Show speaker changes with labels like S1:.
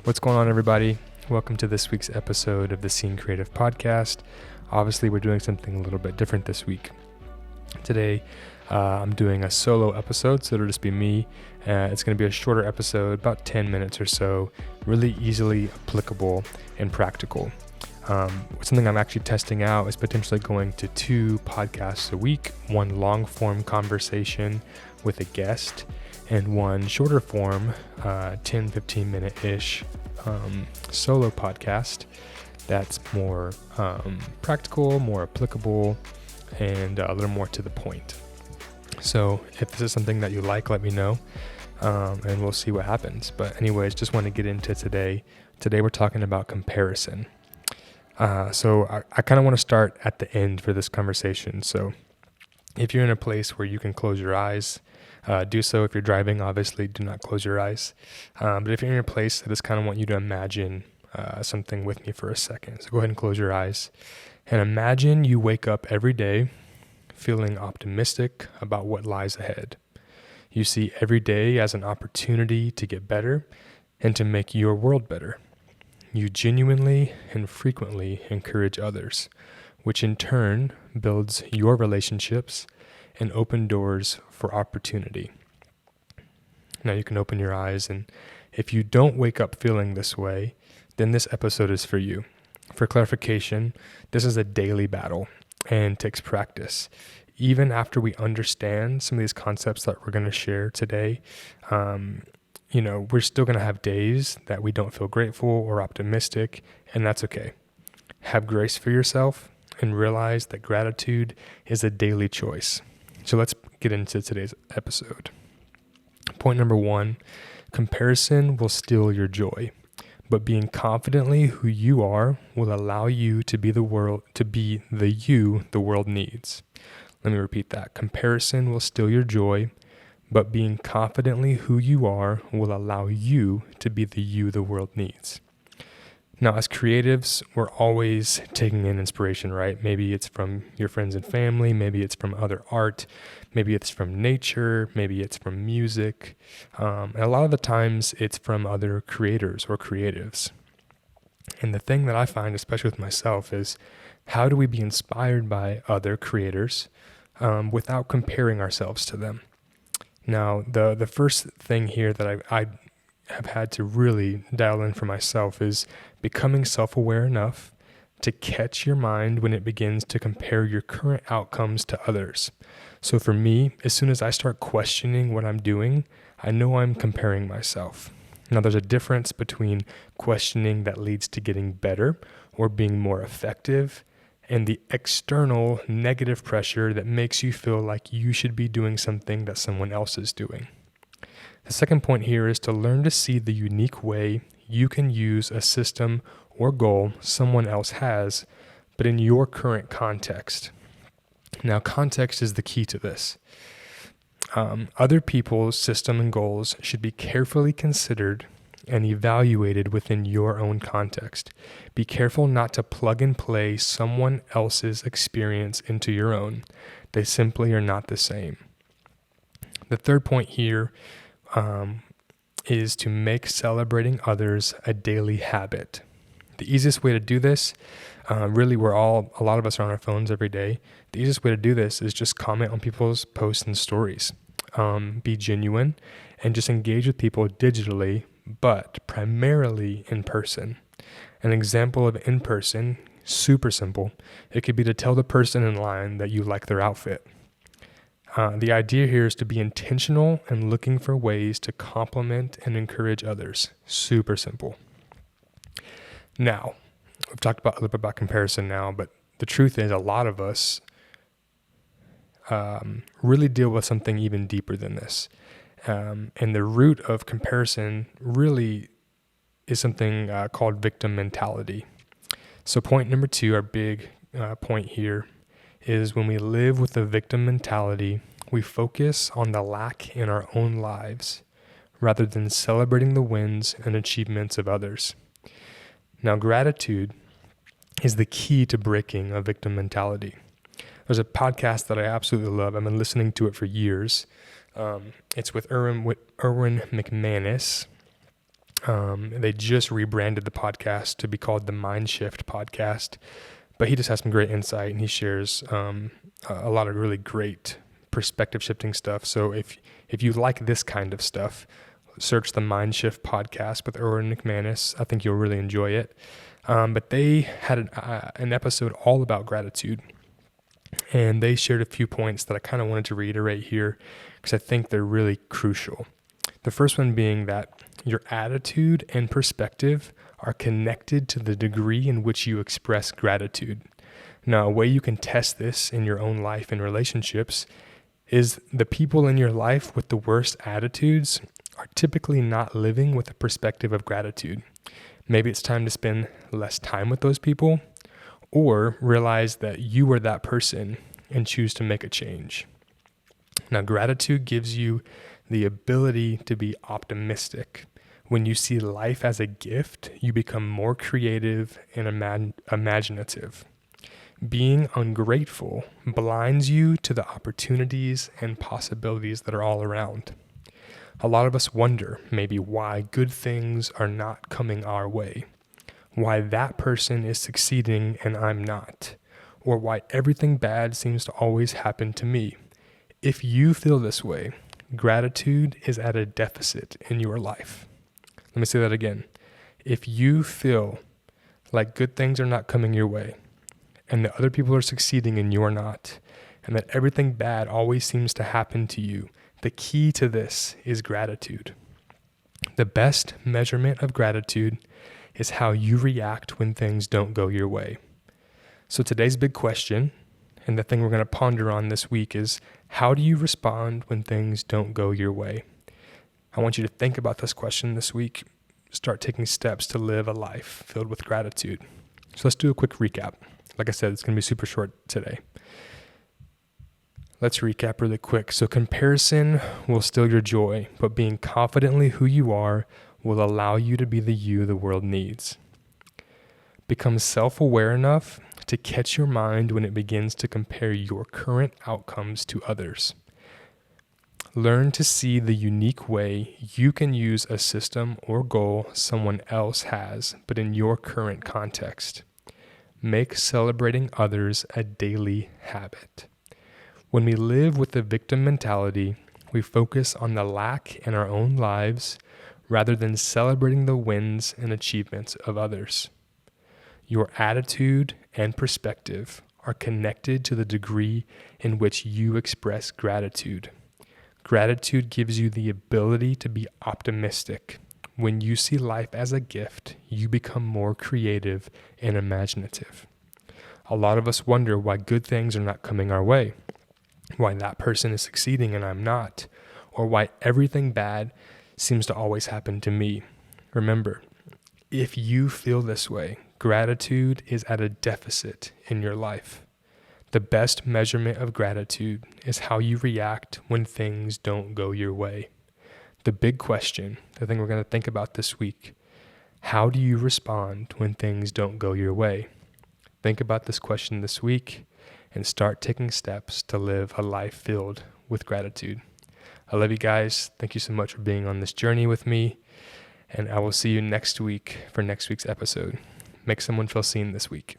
S1: What's going on, everybody? Welcome to this week's episode of the Scene Creative Podcast. Obviously, we're doing something a little bit different this week. Today, I'm doing a solo episode, so it'll just be me. It's going to be a shorter episode, about 10 minutes or so, really easily applicable and practical. Something I'm actually testing out is potentially going to 2 podcasts a week, one long form conversation with a guest, and one shorter form, 10-15 minute-ish solo podcast that's more practical, more applicable, and a little more to the point. So if this is something that you like, let me know, and we'll see what happens. But anyways, just want to get into today. Today we're talking about comparison. So I kind of want to start at the end for this conversation. So if you're in a place where you can close your eyes, do so. If you're driving, obviously do not close your eyes. But if you're in a place, I just kind of want you to imagine something with me for a second. So go ahead and close your eyes and imagine you wake up every day feeling optimistic about what lies ahead. You see every day as an opportunity to get better and to make your world better. You genuinely and frequently encourage others, which in turn builds your relationships and open doors for opportunity. Now you can open your eyes, and if you don't wake up feeling this way, then this episode is for you. For clarification, this is a daily battle and takes practice. Even after we understand some of these concepts that we're going to share today, we're still going to have days that we don't feel grateful or optimistic, and that's okay. Have grace for yourself and realize that gratitude is a daily choice. So let's get into today's episode. Point number 1, comparison will steal your joy, but being confidently who you are will allow you to be the you the world needs. Let me repeat that. Comparison will steal your joy, but being confidently who you are will allow you to be the you the world needs. Now, as creatives, we're always taking in inspiration, right? Maybe it's from your friends and family, maybe it's from other art, maybe it's from nature, maybe it's from music. And a lot of the times it's from other creators or creatives. And the thing that I find, especially with myself, is how do we be inspired by other creators without comparing ourselves to them? Now, the first thing here that I have had to really dial in for myself is becoming self-aware enough to catch your mind when it begins to compare your current outcomes to others. So for me, as soon as I start questioning what I'm doing, I know I'm comparing myself. Now, there's a difference between questioning that leads to getting better or being more effective and the external negative pressure that makes you feel like you should be doing something that someone else is doing. The second point here is to learn to see the unique way you can use a system or goal someone else has, but in your current context. Now, context is the key to this. Other people's system and goals should be carefully considered and evaluated within your own context. Be careful not to plug and play someone else's experience into your own. They simply are not the same. The third point here is to make celebrating others a daily habit. The easiest way to do this, a lot of us are on our phones every day. The easiest way to do this is just comment on people's posts and stories. Be genuine and just engage with people digitally, but primarily in person. An example of in person, super simple. It could be to tell the person in line that you like their outfit. The idea here is to be intentional and looking for ways to compliment and encourage others. Super simple. Now, we've talked a little bit about comparison now, but the truth is a lot of us really deal with something even deeper than this. And the root of comparison really is something called victim mentality. So point number 2, our big point here, is when we live with a victim mentality, we focus on the lack in our own lives rather than celebrating the wins and achievements of others. Now, gratitude is the key to breaking a victim mentality. There's a podcast that I absolutely love. I've been listening to it for years. It's with Erwin McManus, They just rebranded the podcast to be called the Mind Shift Podcast, but he just has some great insight, and he shares a lot of really great perspective shifting stuff. So if you like this kind of stuff, search the Mind Shift Podcast with Erwin McManus. I think you'll really enjoy it. But they had an episode all about gratitude, and they shared a few points that I kind of wanted to reiterate here because I think they're really crucial. The first one being that your attitude and perspective are connected to the degree in which you express gratitude. Now, a way you can test this in your own life and relationships is the people in your life with the worst attitudes are typically not living with a perspective of gratitude. Maybe it's time to spend less time with those people, or realize that you are that person and choose to make a change. Now, gratitude gives you the ability to be optimistic. When you see life as a gift, you become more creative and imaginative. Being ungrateful blinds you to the opportunities and possibilities that are all around. A lot of us wonder maybe why good things are not coming our way, why that person is succeeding and I'm not, or why everything bad seems to always happen to me. If you feel this way, gratitude is at a deficit in your life. Let me say that again. If you feel like good things are not coming your way, and that other people are succeeding and you're not, and that everything bad always seems to happen to you, the key to this is gratitude. The best measurement of gratitude is how you react when things don't go your way. So today's big question, and the thing we're going to ponder on this week, is how do you respond when things don't go your way? I want you to think about this question this week. Start taking steps to live a life filled with gratitude. So let's do a quick recap. Like I said, it's going to be super short today. Let's recap really quick. So comparison will steal your joy, but being confidently who you are will allow you to be the you the world needs. Become self-aware enough to catch your mind when it begins to compare your current outcomes to others. Learn to see the unique way you can use a system or goal someone else has, but in your current context. Make celebrating others a daily habit. When we live with the victim mentality, we focus on the lack in our own lives rather than celebrating the wins and achievements of others. Your attitude and perspective are connected to the degree in which you express gratitude. Gratitude gives you the ability to be optimistic. When you see life as a gift, you become more creative and imaginative. A lot of us wonder why good things are not coming our way, why that person is succeeding and I'm not, or why everything bad seems to always happen to me. Remember, if you feel this way, gratitude is at a deficit in your life. The best measurement of gratitude is how you react when things don't go your way. The big question, the thing we're going to think about this week, how do you respond when things don't go your way? Think about this question this week and start taking steps to live a life filled with gratitude. I love you guys. Thank you so much for being on this journey with me. And I will see you next week for next week's episode. Make someone feel seen this week.